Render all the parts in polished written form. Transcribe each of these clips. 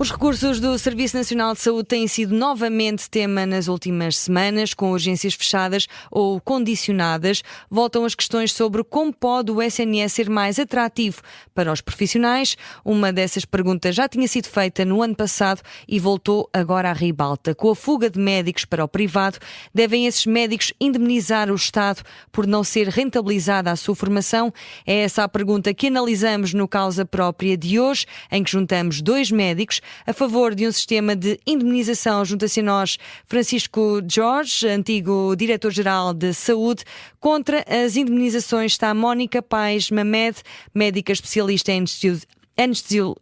Os recursos do Serviço Nacional de Saúde têm sido novamente tema nas últimas semanas, com urgências fechadas ou condicionadas. Voltam as questões sobre como pode o SNS ser mais atrativo para os profissionais. Uma dessas perguntas já tinha sido feita no ano passado e voltou agora à ribalta. Com a fuga de médicos para o privado, devem esses médicos indemnizar o Estado por não ser rentabilizada a sua formação? É essa a pergunta que analisamos no Causa Própria de hoje, em que juntamos dois médicos. A favor de um sistema de indemnização, junta-se a nós Francisco Jorge, antigo Diretor-Geral de Saúde. Contra as indemnizações está Mónica Pais Mamed, médica especialista em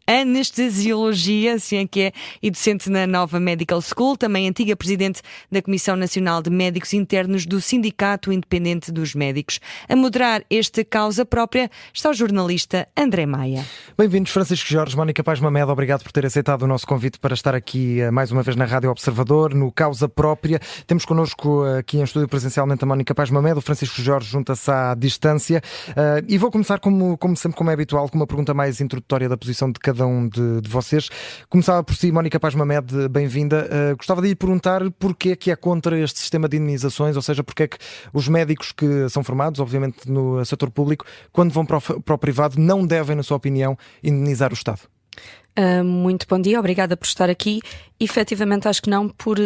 anestesiologia, assim é que é, e docente na Nova Medical School, também antiga presidente da Comissão Nacional de Médicos Internos do Sindicato Independente dos Médicos. A moderar este Causa Própria está o jornalista André Maia. Bem-vindos, Francisco Jorge, Mónica Pais Mamed, obrigado por ter aceitado o nosso convite para estar aqui mais uma vez na Rádio Observador, no Causa Própria. Temos connosco aqui em estúdio presencialmente a Mónica Pais Mamed, o Francisco Jorge junta-se à distância, e vou começar como sempre, como é habitual, com uma pergunta mais introdutória da posição de cada um de vocês. Começava por si, Mónica Pais Mamed, bem-vinda. Gostava de lhe perguntar porquê é que é contra este sistema de indemnizações, ou seja, porquê é que os médicos que são formados, obviamente no setor público, quando vão para o privado, não devem, na sua opinião, indenizar o Estado? Muito bom dia, obrigada por estar aqui. Efetivamente acho que não, por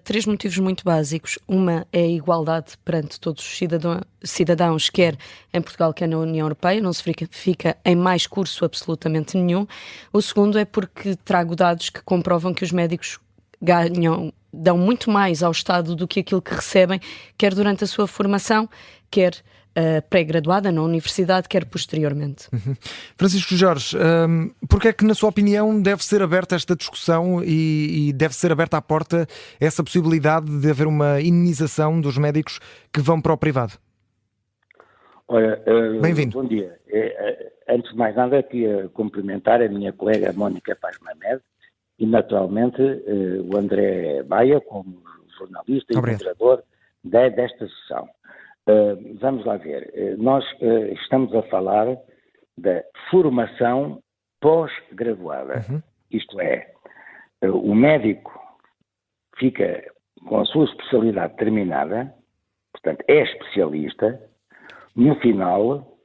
três motivos muito básicos. Uma é a igualdade perante todos os cidadãos, quer em Portugal, quer na União Europeia, não se fica em mais curso absolutamente nenhum. O segundo é porque trago dados que comprovam que os médicos dão muito mais ao Estado do que aquilo que recebem, quer durante a sua formação, quer pré-graduada na universidade, quer posteriormente. Francisco Jorge, porque é que, na sua opinião, deve ser aberta esta discussão e deve ser aberta à porta essa possibilidade de haver uma indemnização dos médicos que vão para o privado? Olha, bem-vindo. Bom dia. Antes de mais nada, queria cumprimentar a minha colega Mónica Pais Mamed e, naturalmente, o André Maia, como jornalista e moderador desta sessão. Vamos lá ver. Nós estamos a falar da formação pós-graduada. Isto é, o médico fica com a sua especialidade terminada, portanto é especialista, no final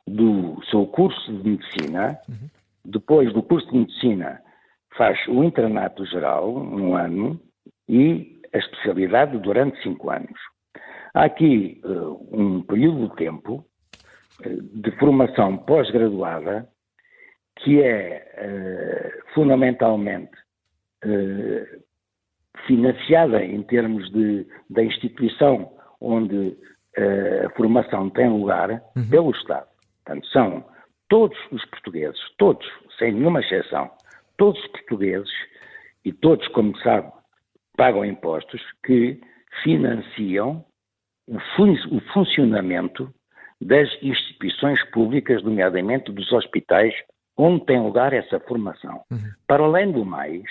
do seu curso de medicina. Depois do curso de medicina faz o internato geral, um ano, e a especialidade durante 5 anos. Há aqui um período de tempo de formação pós-graduada que é fundamentalmente financiada em termos da instituição onde a formação tem lugar pelo Estado. Portanto, são todos os portugueses, todos, sem nenhuma exceção, todos os portugueses e todos, como sabe, pagam impostos que financiam o funcionamento das instituições públicas, nomeadamente dos hospitais, onde tem lugar essa formação. Para além do mais,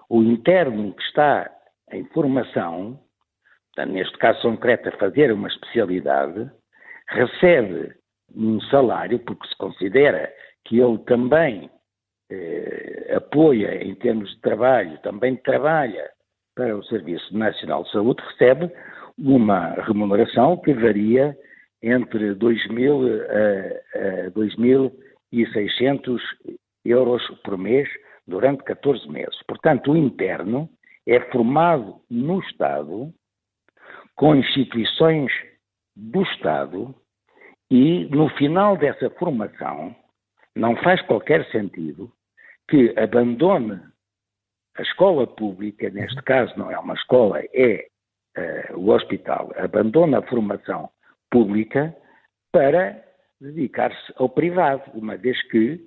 o interno que está em formação, neste caso concreto a fazer uma especialidade, recebe um salário, porque se considera que ele também apoia em termos de trabalho, também trabalha para o Serviço Nacional de Saúde, recebe uma remuneração que varia entre 2.000 a 2.600 euros por mês durante 14 meses. Portanto, o interno é formado no Estado, com instituições do Estado, e no final dessa formação não faz qualquer sentido que abandone a escola pública, neste caso não é uma escola, é o hospital, abandona a formação pública para dedicar-se ao privado, uma vez que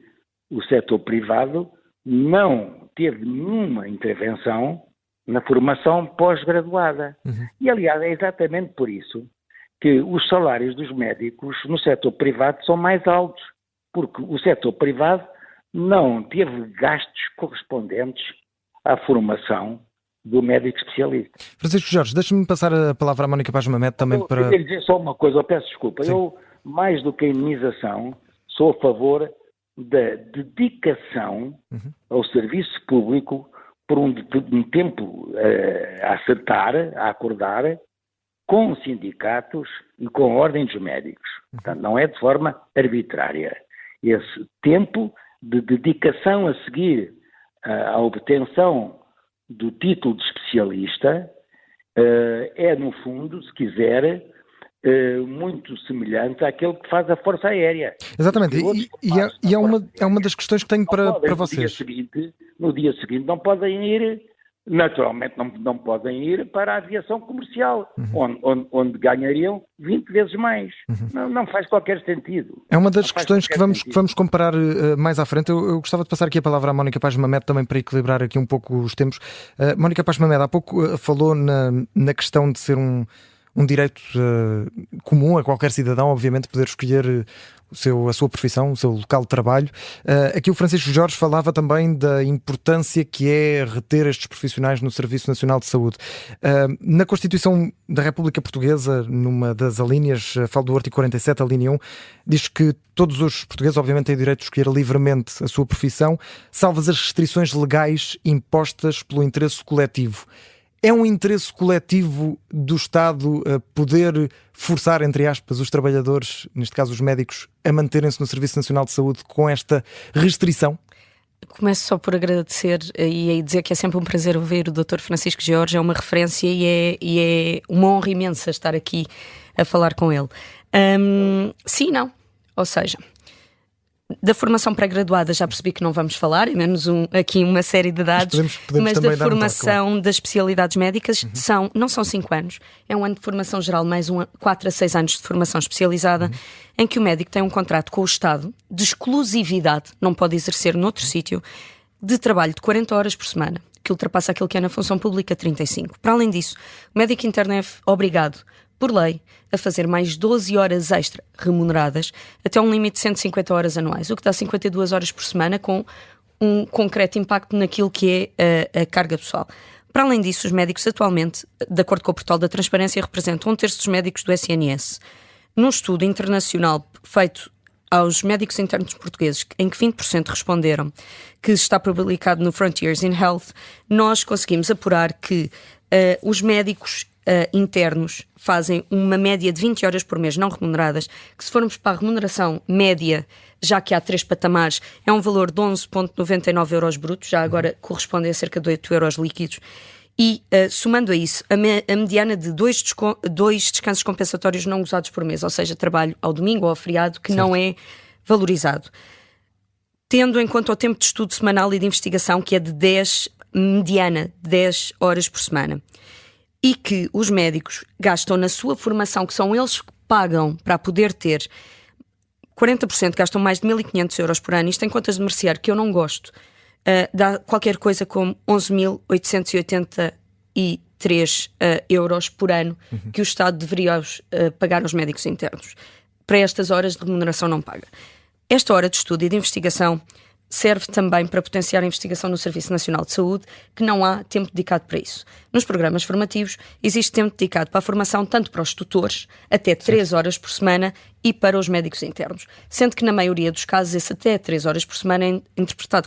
o setor privado não teve nenhuma intervenção na formação pós-graduada. E, aliás, é exatamente por isso que os salários dos médicos no setor privado são mais altos, porque o setor privado não teve gastos correspondentes à formação do médico especialista. Francisco Jorge, deixa-me passar a palavra à Mónica Pais Mamed também para... Eu queria dizer só uma coisa, eu peço desculpa. Sim. Eu, mais do que a indemnização, sou a favor da dedicação ao serviço público por um tempo a acertar, a acordar, com os sindicatos e com a Ordem dos Médicos. Portanto, não é de forma arbitrária. Esse tempo de dedicação a seguir à obtenção do título de especialista é, no fundo, se quiser, muito semelhante àquele que faz a Força Aérea. Exatamente, e é uma das questões que tenho para vocês. No dia seguinte não podem ir, naturalmente não podem ir para a aviação comercial, onde ganhariam 20 vezes mais. Não faz qualquer sentido. É uma das questões que vamos comparar mais à frente. Eu gostava de passar aqui a palavra à Mónica Paz Mamed também para equilibrar aqui um pouco os tempos. Mónica Paz Mamed, há pouco falou na questão de ser um direito comum a qualquer cidadão, obviamente, poder escolher a sua profissão, o seu local de trabalho. Aqui o Francisco Jorge falava também da importância que é reter estes profissionais no Serviço Nacional de Saúde. Na Constituição da República Portuguesa, numa das alíneas, falo do artigo 47, a linha 1, diz que todos os portugueses, obviamente, têm o direito de escolher livremente a sua profissão, salvas as restrições legais impostas pelo interesse coletivo. É um interesse coletivo do Estado poder forçar, entre aspas, os trabalhadores, neste caso os médicos, a manterem-se no Serviço Nacional de Saúde com esta restrição? Começo só por agradecer e dizer que é sempre um prazer ouvir o Dr. Francisco Jorge, é uma referência e é uma honra imensa estar aqui a falar com ele. Sim, não. Ou seja, da formação pré-graduada já percebi que não vamos falar, é menos aqui uma série de dados, mas da formação das especialidades médicas não são 5 anos, é um ano de formação geral mais 4 a 6 anos de formação especializada, em que o médico tem um contrato com o Estado de exclusividade, não pode exercer noutro sítio, de trabalho de 40 horas por semana, que ultrapassa aquilo que é na função pública 35. Para além disso, o médico interno é obrigado, por lei, a fazer mais 12 horas extra remuneradas até um limite de 150 horas anuais, o que dá 52 horas por semana, com um concreto impacto naquilo que é a carga pessoal. Para além disso, os médicos atualmente, de acordo com o portal da Transparência, representam 1/3 dos médicos do SNS. Num estudo internacional feito aos médicos internos portugueses, em que 20% responderam, que está publicado no Frontiers in Health, nós conseguimos apurar que os médicos internos fazem uma média de 20 horas por mês não remuneradas, que se formos para a remuneração média, já que há 3 patamares, é um valor de 11,99 euros brutos, já agora corresponde a cerca de 8 euros líquidos, e somando a isso, a mediana de 2 descansos compensatórios não gozados por mês, ou seja, trabalho ao domingo ou ao feriado, que não é valorizado. Tendo em conta o tempo de estudo semanal e de investigação, que é de 10 horas por semana, e que os médicos gastam na sua formação, que são eles que pagam para poder ter 40%, gastam mais de 1.500 euros por ano, isto em contas de merceário, que eu não gosto, dá qualquer coisa como 11.883 euros por ano que o Estado deveria pagar aos médicos internos. Para estas horas de remuneração não paga. Esta hora de estudo e de investigação serve também para potenciar a investigação no Serviço Nacional de Saúde, que não há tempo dedicado para isso. Nos programas formativos existe tempo dedicado para a formação tanto para os tutores, até 3 horas por semana, e para os médicos internos, sendo que na maioria dos casos esse até 3 horas por semana é interpretado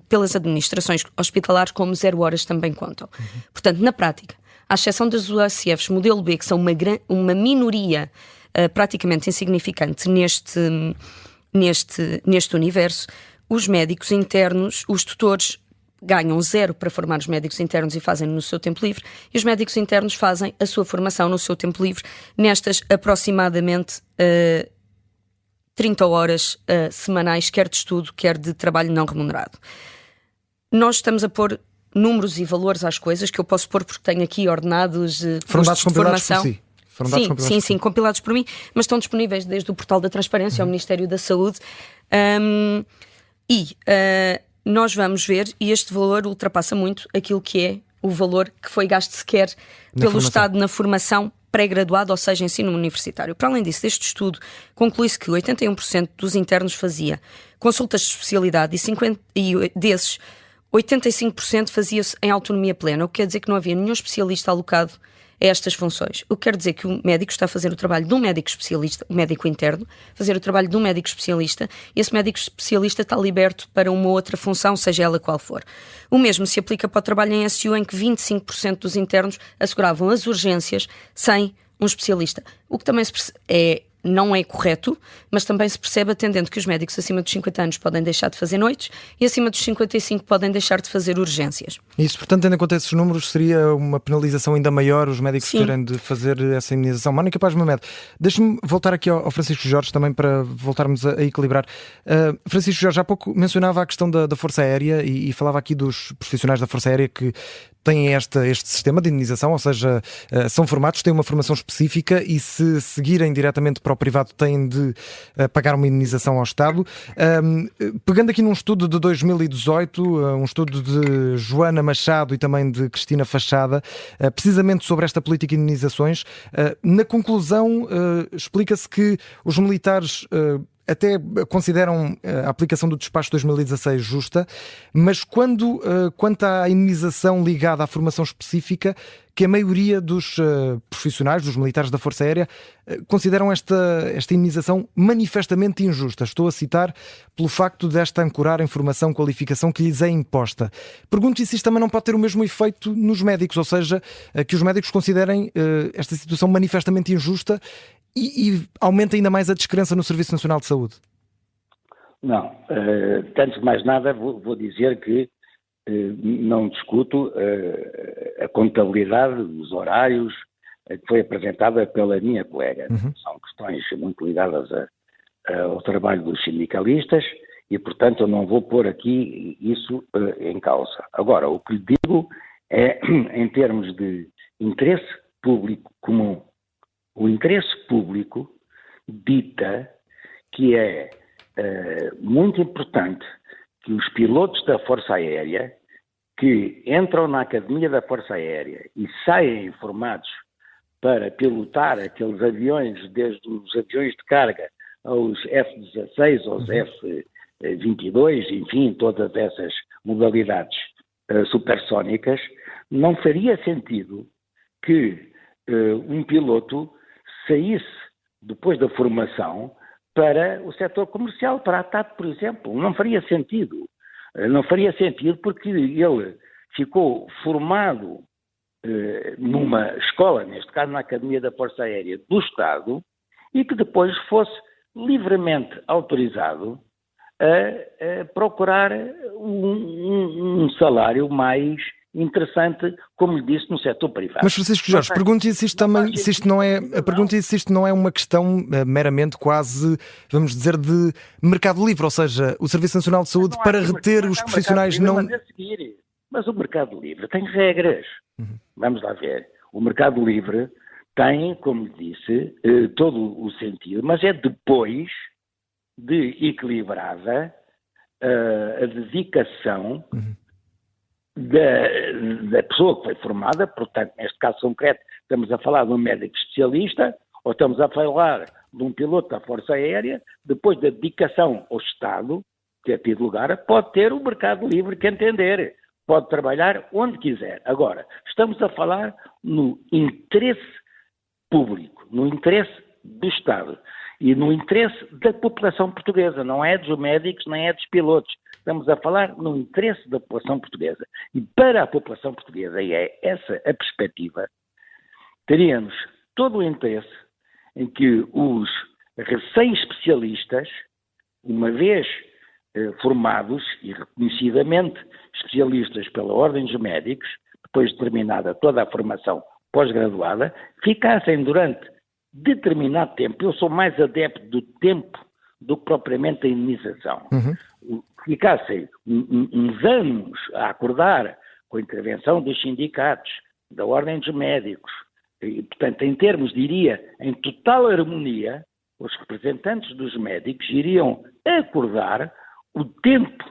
pelas administrações hospitalares como 0 horas também contam. Portanto, na prática, à exceção das UACFs modelo B, que são uma minoria praticamente insignificante neste universo, os médicos internos, os tutores ganham 0 para formar os médicos internos e fazem no seu tempo livre, e os médicos internos fazem a sua formação no seu tempo livre nestas aproximadamente 30 horas semanais, quer de estudo, quer de trabalho não remunerado. Nós estamos a pôr números e valores às coisas, que eu posso pôr porque tenho aqui ordenados custos de formação. Sim, compilados por mim, mas estão disponíveis desde o portal da Transparência ao Ministério da Saúde. Nós vamos ver, e este valor ultrapassa muito aquilo que é o valor que foi gasto sequer pelo Estado na formação pré-graduada, ou seja, ensino universitário. Para além disso, deste estudo, conclui-se que 81% dos internos fazia consultas de especialidade e desses 85% fazia-se em autonomia plena, o que quer dizer que não havia nenhum especialista alocado a estas funções. O que quer dizer que o médico está a fazer o trabalho de um médico especialista, o médico interno, fazer o trabalho de um médico especialista, e esse médico especialista está liberto para uma outra função, seja ela qual for. O mesmo se aplica para o trabalho em SU, em que 25% dos internos asseguravam as urgências sem um especialista. O que também não é correto, mas também se percebe atendendo que os médicos acima dos 50 anos podem deixar de fazer noites e acima dos 55 podem deixar de fazer urgências. Isso, portanto, tendo em conta esses números, seria uma penalização ainda maior os médicos terem de fazer essa imunização. Mónica Paz Mamed, deixe-me voltar aqui ao Francisco Jorge também para voltarmos a equilibrar. Francisco Jorge, há pouco mencionava a questão da Força Aérea e falava aqui dos profissionais da Força Aérea que têm este sistema de indenização, ou seja, são formados, têm uma formação específica e se seguirem diretamente para o privado têm de pagar uma indenização ao Estado. Pegando aqui num estudo de 2018, um estudo de Joana Machado e também de Cristina Fachada, precisamente sobre esta política de indenizações, na conclusão explica-se que os militares até consideram a aplicação do despacho 2016 justa, mas quanto à indenização ligada à formação específica, que a maioria dos profissionais, dos militares da Força Aérea, consideram esta indenização manifestamente injusta. Estou a citar pelo facto desta ancorar em formação, qualificação que lhes é imposta. Pergunto-lhe se isto também não pode ter o mesmo efeito nos médicos, ou seja, que os médicos considerem esta situação manifestamente injusta e aumenta ainda mais a descrença no Serviço Nacional de Saúde? Não. Antes de mais nada, vou dizer que não discuto a contabilidade dos horários que foi apresentada pela minha colega. São questões muito ligadas ao trabalho dos sindicalistas e, portanto, eu não vou pôr aqui isso em causa. Agora, o que lhe digo é, em termos de interesse público comum, o interesse público dita que é muito importante que os pilotos da Força Aérea que entram na Academia da Força Aérea e saem formados para pilotar aqueles aviões, desde os aviões de carga aos F-16, aos F-22, enfim, todas essas modalidades supersónicas, não faria sentido que um piloto saísse depois da formação para o setor comercial, para a TAP, por exemplo. Não faria sentido. Não faria sentido porque ele ficou formado numa escola, neste caso na Academia da Força Aérea do Estado, e que depois fosse livremente autorizado a procurar um salário mais interessante, como lhe disse, no setor privado. Mas Francisco Jorge, pergunto-lhe se isto não é uma questão meramente quase, vamos dizer, de mercado livre, ou seja, o Serviço Nacional de Saúde para reter os profissionais não... Mas o mercado livre tem regras. Vamos lá ver. O mercado livre tem, como lhe disse, todo o sentido, mas é depois de equilibrada a dedicação da pessoa que foi formada, portanto, neste caso concreto, estamos a falar de um médico especialista, ou estamos a falar de um piloto da Força Aérea, depois da dedicação ao Estado, que é tido lugar, pode ter o mercado livre que entender, pode trabalhar onde quiser. Agora, estamos a falar no interesse público, no interesse do Estado e no interesse da população portuguesa, não é dos médicos, nem é dos pilotos. Estamos a falar no interesse da população portuguesa. E para a população portuguesa, e é essa a perspectiva, teríamos todo o interesse em que os recém-especialistas, uma vez formados e reconhecidamente especialistas pela Ordem dos Médicos, depois de terminada toda a formação pós-graduada, ficassem durante determinado tempo, eu sou mais adepto do tempo do que propriamente da indenização, ficassem uns anos a acordar com a intervenção dos sindicatos, da Ordem dos Médicos, e, portanto, em termos, diria, em total harmonia, os representantes dos médicos iriam acordar o tempo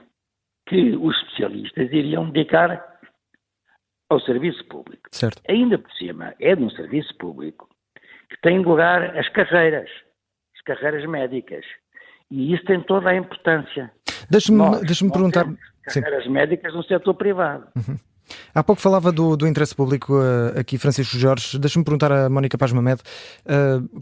que os especialistas iriam dedicar ao serviço público. Certo. Ainda por cima, é no serviço público que têm lugar as carreiras médicas. E isso tem toda a importância. Deixa-me perguntar... Carreiras médicas no setor privado. Há pouco falava do interesse público aqui, Francisco Jorge. Deixa-me perguntar a Mónica Paz Mamed.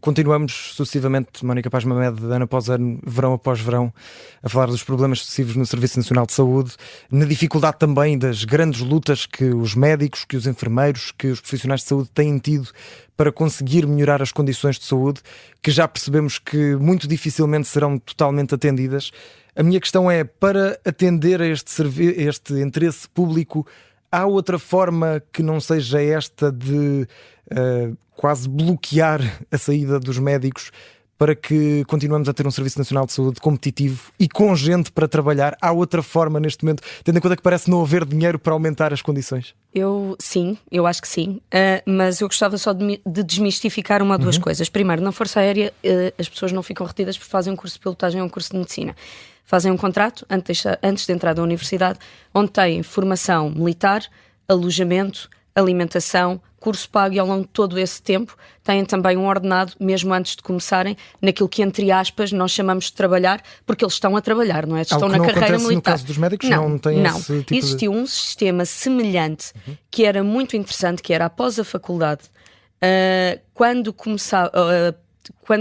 Continuamos sucessivamente, Mónica Paz Mamed, ano após ano, verão após verão, a falar dos problemas sucessivos no Serviço Nacional de Saúde, na dificuldade também das grandes lutas que os médicos, que os enfermeiros, que os profissionais de saúde têm tido para conseguir melhorar as condições de saúde, que já percebemos que muito dificilmente serão totalmente atendidas. A minha questão é, para atender a este interesse público, há outra forma que não seja esta de quase bloquear a saída dos médicos para que continuemos a ter um Serviço Nacional de Saúde competitivo e com gente para trabalhar? Há outra forma neste momento, tendo em conta que parece não haver dinheiro para aumentar as condições? Sim, eu acho que sim, mas eu gostava só de desmistificar uma ou duas coisas. Primeiro, na Força Aérea as pessoas não ficam retidas porque fazem um curso de pilotagem ou um curso de medicina. Fazem um contrato antes de entrar da universidade, onde têm formação militar, alojamento, alimentação, curso pago, e ao longo de todo esse tempo têm também um ordenado, mesmo antes de começarem, naquilo que, entre aspas, nós chamamos de trabalhar, porque eles estão a trabalhar, não é? Estão na carreira militar. No caso dos médicos, não tem esse tipo Existiu um sistema semelhante que era muito interessante, que era após a faculdade, quando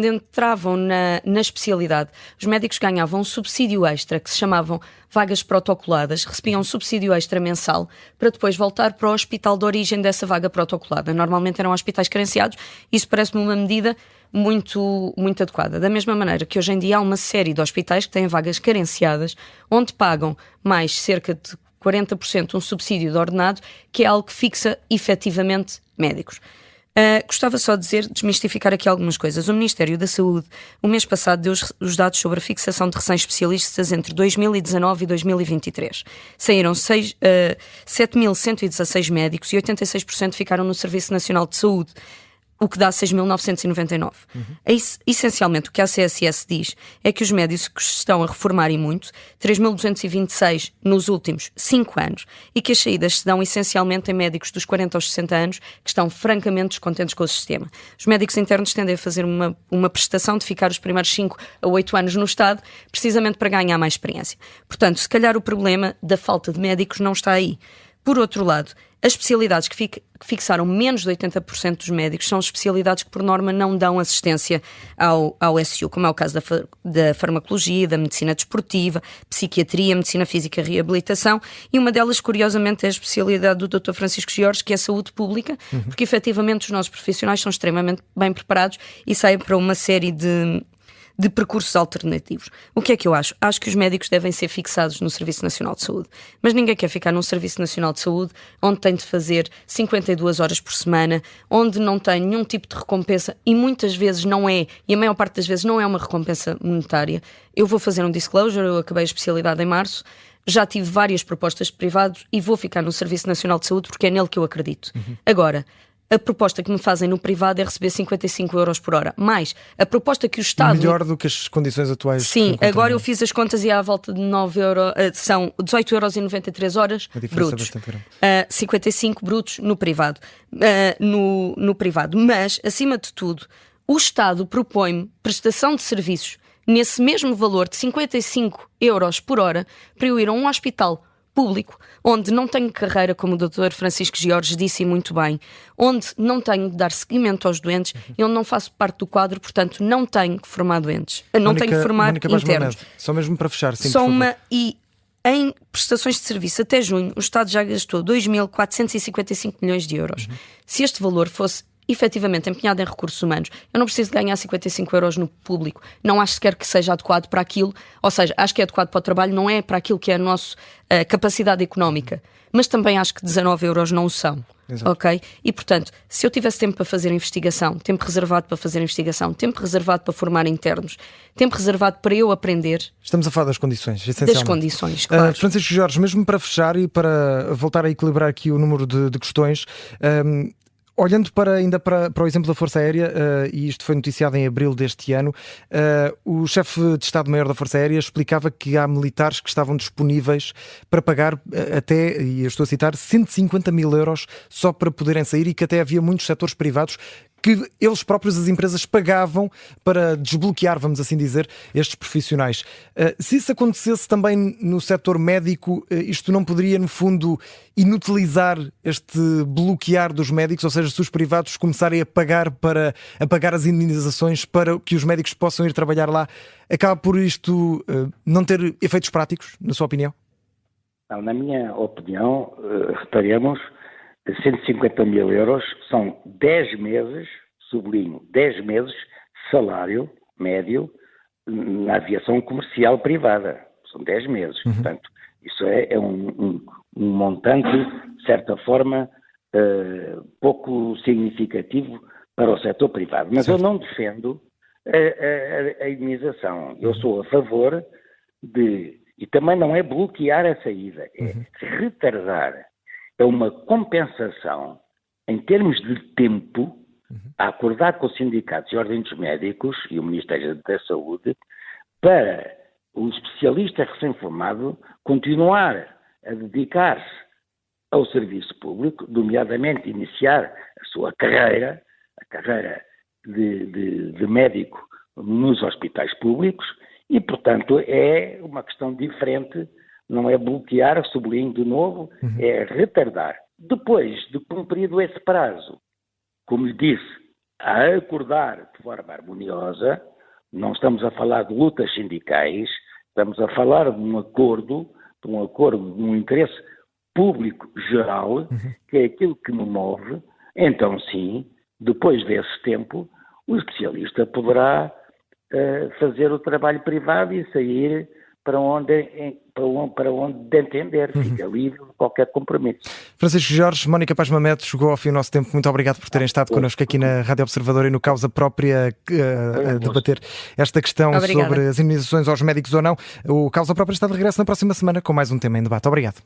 entravam na especialidade, os médicos ganhavam um subsídio extra, que se chamavam vagas protocoladas, recebiam um subsídio extra mensal para depois voltar para o hospital de origem dessa vaga protocolada. Normalmente eram hospitais carenciados. Isso parece-me uma medida muito, muito adequada. Da mesma maneira que hoje em dia há uma série de hospitais que têm vagas carenciadas, onde pagam mais cerca de 40% um subsídio de ordenado, que é algo que fixa efetivamente médicos. Gostava só de desmistificar aqui algumas coisas. O Ministério da Saúde, o mês passado, deu os dados sobre a fixação de recém-especialistas entre 2019 e 2023. Saíram 7.116 médicos e 86% ficaram no Serviço Nacional de Saúde, o que dá 6.999. Essencialmente, o que a CSS diz é que os médicos estão a reformar e muito, 3.226 nos últimos 5 anos, e que as saídas se dão essencialmente em médicos dos 40 aos 60 anos que estão francamente descontentes com o sistema. Os médicos internos tendem a fazer uma prestação de ficar os primeiros 5 a 8 anos no Estado, precisamente para ganhar mais experiência. Portanto, se calhar o problema da falta de médicos não está aí. Por outro lado, as especialidades que fixaram menos de 80% dos médicos são especialidades que, por norma, não dão assistência ao SU, como é o caso da farmacologia, da medicina desportiva, psiquiatria, medicina física e reabilitação, e uma delas, curiosamente, é a especialidade do Dr. Francisco Jorge, que é a saúde pública, porque, efetivamente, os nossos profissionais são extremamente bem preparados e saem para uma série de percursos alternativos. O que é que eu acho? Acho que os médicos devem ser fixados no Serviço Nacional de Saúde. Mas ninguém quer ficar num Serviço Nacional de Saúde onde tem de fazer 52 horas por semana, onde não tem nenhum tipo de recompensa, e muitas vezes não é, e a maior parte das vezes não é uma recompensa monetária. Eu vou fazer um disclosure, eu acabei a especialidade em março, já tive várias propostas de privados e vou ficar no Serviço Nacional de Saúde porque é nele que eu acredito. Agora, a proposta que me fazem no privado é receber 55 euros por hora. Mais, a proposta que o Estado... Melhor do que as condições atuais. Sim, agora eu fiz as contas e é à volta de 9 euros, são 18,93 euros brutos. 55 brutos no privado. No privado. Mas, acima de tudo, o Estado propõe-me prestação de serviços nesse mesmo valor de 55 euros por hora para eu ir a um hospital público, onde não tenho carreira, como o Dr. Francisco Jorge disse muito bem, onde não tenho de dar seguimento aos doentes e onde não faço parte do quadro, portanto não tenho que formar doentes, não tenho que formar internos. Só mesmo para fechar, sim, só uma, e em prestações de serviço até junho o Estado já gastou 2.455 milhões de euros. Se este valor fosse efetivamente empenhado em recursos humanos, eu não preciso de ganhar 55 euros no público, não acho sequer que seja adequado para aquilo, ou seja, acho que é adequado para o trabalho, não é para aquilo que é a nossa capacidade económica, mas também acho que 19 euros não o são. Exato. Ok? E portanto, se eu tivesse tempo para fazer investigação, tempo reservado para fazer investigação, tempo reservado para formar internos, tempo reservado para eu aprender. Estamos a falar das condições, essencialmente. Das condições, claro. Francisco Jorge, mesmo para fechar e para voltar a equilibrar aqui o número de questões, olhando ainda para o exemplo da Força Aérea, e isto foi noticiado em abril deste ano, o chefe de Estado-Maior da Força Aérea explicava que há militares que estavam disponíveis para pagar até, e eu estou a citar, 150 mil euros só para poderem sair, e que até havia muitos setores privados que eles próprios, as empresas, pagavam para desbloquear, vamos assim dizer, estes profissionais. Se isso acontecesse também no setor médico, isto não poderia, no fundo, inutilizar este bloquear dos médicos, ou seja, se os privados começarem a pagar as indenizações para que os médicos possam ir trabalhar lá, acaba por isto não ter efeitos práticos, na sua opinião? Não, na minha opinião, reparemos, 150 mil euros são 10 meses, sublinho, 10 meses salário médio na aviação comercial privada. São 10 meses. Portanto, isso é um montante, de certa forma, pouco significativo para o setor privado. Mas eu não defendo a indenização. Eu sou a favor e também não é bloquear a saída, é retardar. É uma compensação em termos de tempo a acordar com os sindicatos e ordens dos médicos e o Ministério da Saúde para o especialista recém-formado continuar a dedicar-se ao serviço público, nomeadamente iniciar a sua carreira, a carreira de médico nos hospitais públicos e, portanto, é uma questão diferente, não é bloquear, sublinho de novo, é retardar. Depois de cumprido esse prazo, como lhe disse, a acordar de forma harmoniosa, não estamos a falar de lutas sindicais, estamos a falar de um acordo, de um interesse público geral, que é aquilo que me move, então sim, depois desse tempo, o especialista poderá fazer o trabalho privado e sair para onde entender, fica livre de qualquer compromisso. Francisco Jorge, Mónica Paz Mamede, chegou ao fim o nosso tempo. Muito obrigado por terem estado connosco aqui na Rádio Observador e no Causa Própria a debater esta questão sobre as indenizações aos médicos ou não. O Causa Própria está de regresso na próxima semana com mais um tema em debate. Obrigado.